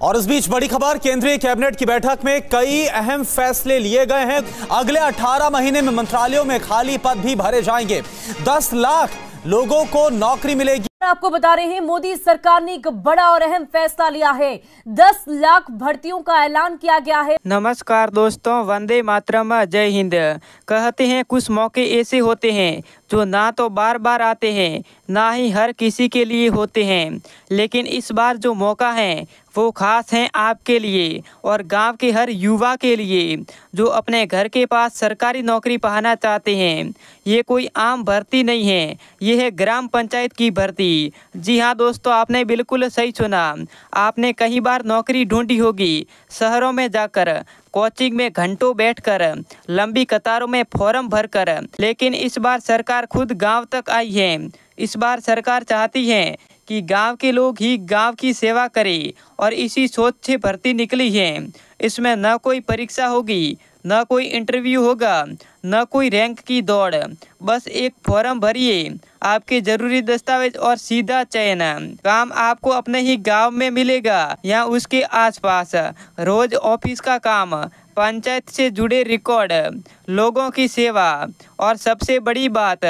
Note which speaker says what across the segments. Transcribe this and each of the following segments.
Speaker 1: और इस बीच बड़ी खबर, केंद्रीय कैबिनेट की बैठक में कई अहम फैसले लिए गए हैं। अगले 18 महीने में मंत्रालयों में खाली पद भी भरे जाएंगे। 10 लाख लोगों को नौकरी मिलेगी।
Speaker 2: आपको बता रहे हैं, मोदी सरकार ने एक बड़ा और अहम फैसला लिया है। 10 लाख भर्तियों का ऐलान किया गया है।
Speaker 3: नमस्कार दोस्तों, वंदे मातरम, जय हिंद। कहते हैं कुछ मौके ऐसे होते हैं जो ना तो बार बार आते हैं, ना ही हर किसी के लिए होते हैं। लेकिन इस बार जो मौका है वो खास है आपके लिए और गांव के हर युवा के लिए जो अपने घर के पास सरकारी नौकरी पाना चाहते हैं। ये कोई आम भर्ती नहीं है, ये है ग्राम पंचायत की भर्ती। जी हाँ दोस्तों, आपने बिल्कुल सही सुना। आपने कई बार नौकरी ढूंढी होगी, शहरों में जाकर, कोचिंग में घंटों बैठकर, लंबी कतारों में फॉर्म भरकर, लेकिन इस बार सरकार खुद गांव तक आई है। इस बार सरकार चाहती है कि गांव के लोग ही गांव की सेवा करें और इसी सोच से भर्ती निकली है। इसमें न कोई परीक्षा होगी, न कोई इंटरव्यू होगा, न कोई रैंक की दौड़। बस एक फॉर्म भरिए, आपके जरूरी दस्तावेज और सीधा चयन। काम आपको अपने ही गांव में मिलेगा या उसके आसपास। रोज ऑफिस का काम, पंचायत से जुड़े रिकॉर्ड, लोगों की सेवा और सबसे बड़ी बात,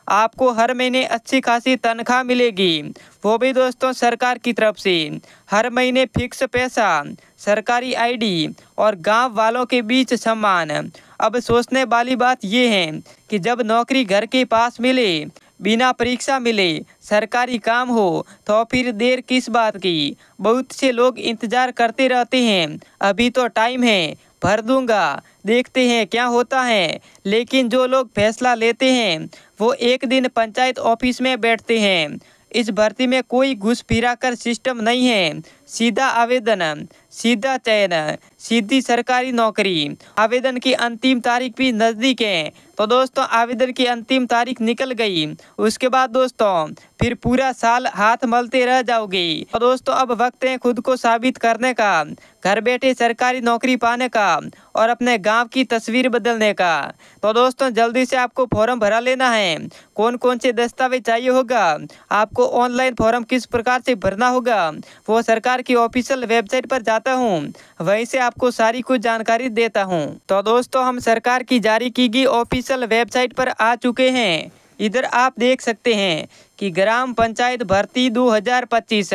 Speaker 3: आपको हर महीने अच्छी खासी तनख्वाह मिलेगी, वो भी दोस्तों सरकार की तरफ से। हर महीने फिक्स पैसा, सरकारी आईडी और गांव वालों के बीच सम्मान। अब सोचने वाली बात ये है कि जब नौकरी घर के पास मिले, बिना परीक्षा मिले, सरकारी काम हो, तो फिर देर किस बात की। बहुत से लोग इंतजार करते रहते हैं, अभी तो टाइम है, भर दूंगा, देखते हैं क्या होता है। लेकिन जो लोग फैसला लेते हैं वो एक दिन पंचायत ऑफिस में बैठते हैं। इस भर्ती में कोई घुस फिरा कर सिस्टम नहीं है, सीधा आवेदन, सीधा चयन, सीधी सरकारी नौकरी। आवेदन की अंतिम तारीख भी नज़दीक है, तो दोस्तों आवेदन की अंतिम तारीख निकल गई, उसके बाद दोस्तों फिर पूरा साल हाथ मलते रह जाओगे। तो दोस्तों अब वक्त है खुद को साबित करने का, घर बैठे सरकारी नौकरी पाने का और अपने गांव की तस्वीर बदलने का। तो दोस्तों जल्दी से आपको फॉर्म भरा लेना है। कौन कौन से दस्तावेज चाहिए होगा, आपको ऑनलाइन फॉर्म किस प्रकार से भरना होगा, वो सरकार की ऑफिशियल वेबसाइट पर जाता हूँ, वहीं से आपको सारी कुछ जानकारी देता हूँ। तो दोस्तों हम सरकार की जारी की गई ऑफिशियल वेबसाइट पर आ चुके हैं। इधर आप देख सकते हैं कि ग्राम पंचायत भर्ती 2025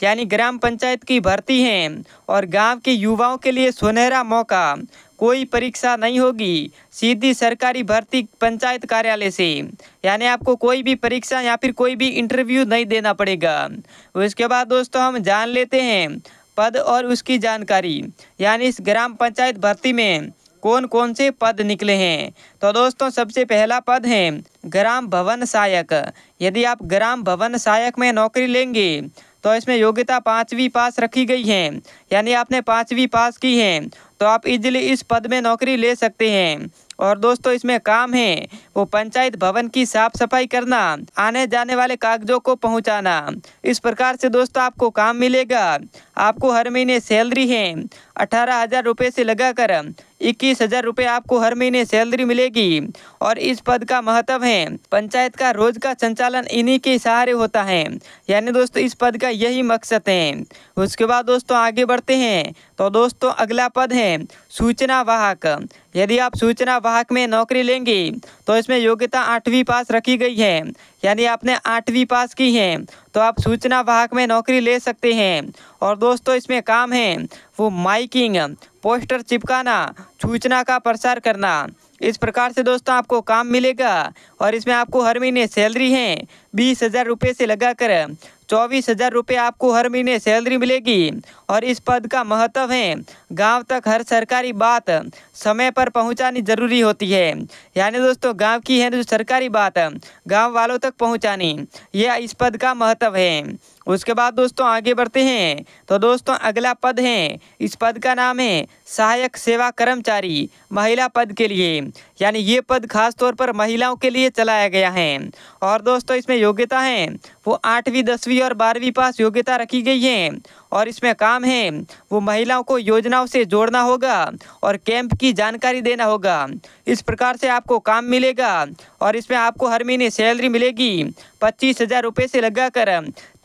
Speaker 3: यानी ग्राम पंचायत की भर्ती है और गांव के युवाओं के लिए सुनहरा मौका। कोई परीक्षा नहीं होगी, सीधी सरकारी भर्ती पंचायत कार्यालय से, यानी आपको कोई भी परीक्षा या फिर कोई भी इंटरव्यू नहीं देना पड़ेगा। उसके बाद दोस्तों हम जान लेते हैं पद और उसकी जानकारी, यानी इस ग्राम पंचायत भर्ती में कौन कौन से पद निकले हैं। तो दोस्तों सबसे पहला पद है ग्राम भवन सहायक। यदि आप ग्राम भवन सहायक में नौकरी लेंगे तो इसमें योग्यता 5वीं पास रखी गई है, यानी आपने 5वीं पास की है तो आप इजीली इस पद में नौकरी ले सकते हैं। और दोस्तों इसमें काम है वो पंचायत भवन की साफ सफाई करना, आने जाने वाले कागजों को पहुंचाना। इस प्रकार से दोस्तों आपको काम मिलेगा। आपको हर महीने सैलरी है 18,000 रुपये से लगाकर 21,000 रुपये आपको हर महीने सैलरी मिलेगी। और इस पद का महत्व है पंचायत का रोज का संचालन इन्हीं के सहारे होता है, यानी दोस्तों इस पद का यही मकसद है। उसके बाद दोस्तों आगे बढ़ते हैं। तो दोस्तों अगला पद है सूचना वाहक। यदि आप सूचना वाहक में नौकरी लेंगे तो इसमें योग्यता 8वीं पास रखी गई है, यानी आपने 8वीं पास की है तो आप सूचना वाहक में नौकरी ले सकते हैं। और दोस्तों इसमें काम है वो माइकिंग, पोस्टर चिपकाना, सूचना का प्रसार करना। इस प्रकार से दोस्तों आपको काम मिलेगा और इसमें आपको हर महीने सैलरी है 20,000 रुपये से लगाकर 24,000 रुपये आपको हर महीने सैलरी मिलेगी। और इस पद का महत्व है गांव तक हर सरकारी बात समय पर पहुंचानी जरूरी होती है, यानी दोस्तों गांव की है जो सरकारी बात गांव वालों तक पहुंचानी, यह इस पद का महत्व है। उसके बाद दोस्तों आगे बढ़ते हैं। तो दोस्तों अगला पद है, इस पद का नाम है सहायक सेवा कर्मचारी, महिला पद के लिए, यानी ये पद खास तौर पर महिलाओं के लिए चलाया गया है। और दोस्तों इसमें योग्यता है वो 8वीं 10वीं और 12वीं पास योग्यता रखी गई है और इसमें काम है वो महिलाओं को योजनाओं से जोड़ना होगा और कैंप की जानकारी देना होगा। इस प्रकार से आपको काम मिलेगा और इसमें आपको हर महीने सैलरी मिलेगी 25,000 रुपये से लगाकर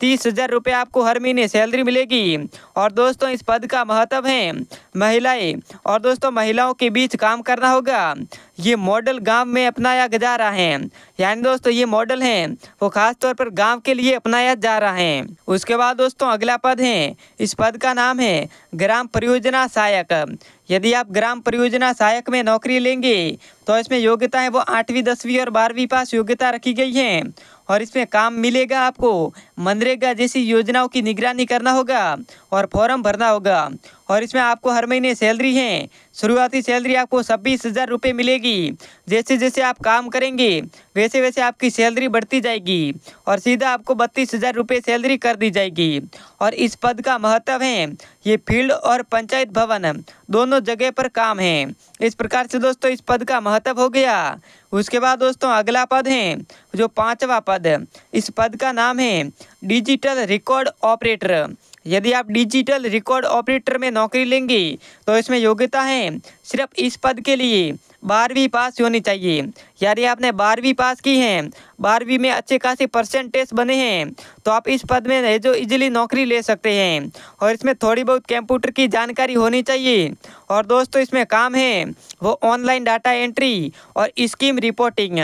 Speaker 3: 30,000 रुपये आपको हर महीने सैलरी मिलेगी। और दोस्तों इस पद का महत्व है महिलाएं, और दोस्तों महिलाओं के बीच काम करना होगा। ये मॉडल गांव में अपनाया जा रहा है, यानी दोस्तों ये मॉडल है वो खास तौर पर गांव के लिए अपनाया जा रहा है। उसके बाद दोस्तों अगला पद है, इस पद का नाम है ग्राम परियोजना सहायक। यदि आप ग्राम परियोजना सहायक में नौकरी लेंगे तो इसमें योग्यता है वो 8वीं 10वीं और 12वीं पास योग्यता रखी गई है। और इसमें काम मिलेगा आपको मनरेगा जैसी योजनाओं की निगरानी करना होगा और फॉर्म भरना होगा। और इसमें आपको हर महीने सैलरी है, शुरुआती सैलरी आपको 26,000 रुपये मिलेगी। जैसे जैसे आप काम करेंगे वैसे वैसे आपकी सैलरी बढ़ती जाएगी और सीधा आपको 32,000 रुपये सैलरी कर दी जाएगी। और इस पद का महत्व है ये फील्ड और पंचायत भवन दोनों जगह पर काम है। इस प्रकार से दोस्तों इस पद का महत्व हो गया। उसके बाद दोस्तों अगला पद है जो 5वां पद, इस पद का नाम है डिजिटल रिकॉर्ड ऑपरेटर। यदि आप डिजिटल रिकॉर्ड ऑपरेटर में नौकरी लेंगे तो इसमें योग्यता है सिर्फ इस पद के लिए 12वीं पास होनी चाहिए। यानी आपने 12वीं पास की है, 12वीं में अच्छे खासे परसेंटेज बने हैं तो आप इस पद में जो इजीली नौकरी ले सकते हैं। और इसमें थोड़ी बहुत कंप्यूटर की जानकारी होनी चाहिए। और दोस्तों इसमें काम है वो ऑनलाइन डाटा एंट्री और स्कीम रिपोर्टिंग,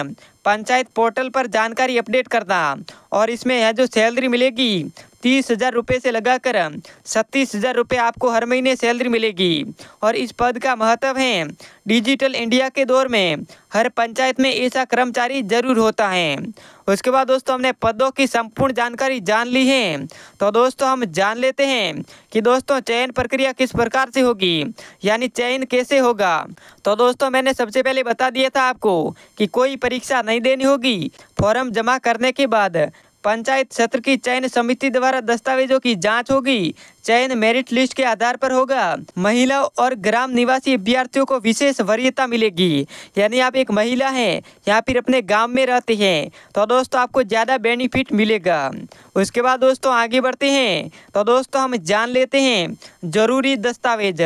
Speaker 3: पंचायत पोर्टल पर जानकारी अपडेट करना। और इसमें है जो सैलरी मिलेगी 30,000 रुपये से लगाकर 37,000 रुपये आपको हर महीने सैलरी मिलेगी। और इस पद का महत्व है डिजिटल इंडिया के दौर में हर पंचायत में ऐसा कर्मचारी जरूर होता है। उसके बाद दोस्तों हमने पदों की संपूर्ण जानकारी जान ली है, तो दोस्तों हम जान लेते हैं कि दोस्तों चयन प्रक्रिया किस प्रकार से होगी, यानी चयन कैसे होगा। तो दोस्तों मैंने सबसे पहले बता दिया था आपको कि कोई परीक्षा नहीं देनी होगी। फॉर्म जमा करने के बाद पंचायत क्षेत्र की चयन समिति द्वारा दस्तावेजों की जांच होगी। चयन मेरिट लिस्ट के आधार पर होगा। महिलाओं और ग्राम निवासी अभ्यर्थियों को विशेष वरीयता मिलेगी। यानी आप एक महिला हैं या फिर अपने गांव में रहते हैं तो दोस्तों आपको ज़्यादा बेनिफिट मिलेगा। उसके बाद दोस्तों आगे बढ़ते हैं तो दोस्तों हम जान लेते हैं जरूरी दस्तावेज,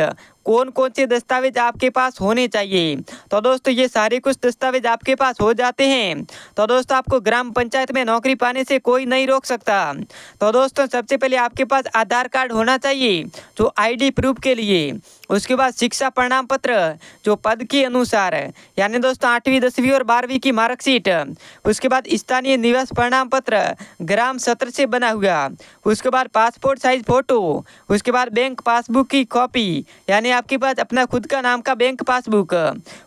Speaker 3: कौन कौन से दस्तावेज आपके पास होने चाहिए। तो दोस्तों ये सारे कुछ दस्तावेज आपके पास हो जाते हैं तो दोस्तों आपको ग्राम पंचायत में नौकरी पाने से कोई नहीं रोक सकता। तो दोस्तों सबसे पहले आपके पास आधार कार्ड होना चाहिए जो आईडी प्रूफ के लिए। उसके बाद शिक्षा प्रमाण पत्र जो पद के अनुसार है, यानी दोस्तों 8वीं 10वीं और 12वीं की मार्कशीट। उसके बाद स्थानीय निवास प्रमाण पत्र ग्राम सत्र से बना हुआ। उसके बाद पासपोर्ट साइज फोटो। उसके बाद बैंक पासबुक की कॉपी, यानी आपके पास अपना खुद का नाम का बैंक पासबुक।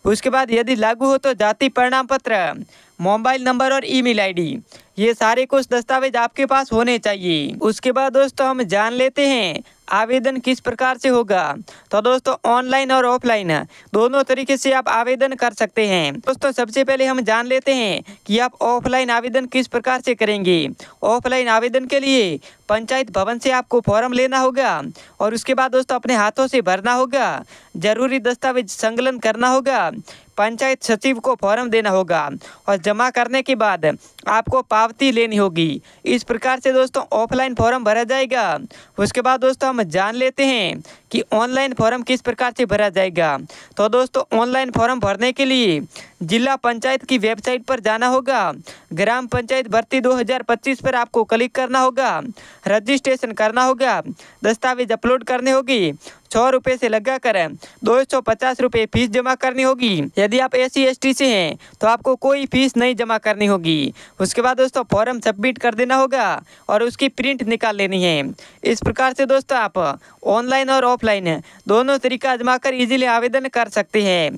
Speaker 3: उसके बाद यदि लागू हो तो जाति प्रमाण पत्र, मोबाइल नंबर और ईमेल आईडी। ये सारे कुछ दस्तावेज आपके पास होने चाहिए। उसके बाद दोस्तों हम जान लेते हैं आवेदन किस प्रकार से होगा। तो दोस्तों ऑनलाइन और ऑफलाइन दोनों तरीके से आप आवेदन कर सकते हैं। दोस्तों सबसे पहले हम जान लेते हैं कि आप ऑफलाइन आवेदन किस प्रकार से करेंगे। ऑफलाइन आवेदन के लिए पंचायत भवन से आपको फॉर्म लेना होगा और उसके बाद दोस्तों अपने हाथों से भरना होगा। जरूरी दस्तावेज संकलन करना होगा, पंचायत सचिव को फॉर्म देना होगा और जमा करने के बाद आपको पावती लेनी होगी। इस प्रकार से दोस्तों ऑफलाइन फॉर्म भरा जाएगा। उसके बाद दोस्तों हम जान लेते हैं कि ऑनलाइन फॉर्म किस प्रकार से भरा जाएगा। तो दोस्तों ऑनलाइन फॉर्म भरने के लिए जिला पंचायत की वेबसाइट पर जाना होगा। ग्राम पंचायत भर्ती 2025 पर आपको क्लिक करना होगा, रजिस्ट्रेशन करना होगा, दस्तावेज अपलोड करने होगी। 100 रुपये से लगाकर 250 रुपये फीस जमा करनी होगी। यदि आप SC ST से हैं तो आपको कोई फीस नहीं जमा करनी होगी। उसके बाद दोस्तों फॉर्म सबमिट कर देना होगा और उसकी प्रिंट निकाल लेनी है। इस प्रकार से दोस्तों आप ऑनलाइन और ऑफलाइन दोनों तरीका आजमा कर इजीली आवेदन कर सकते हैं।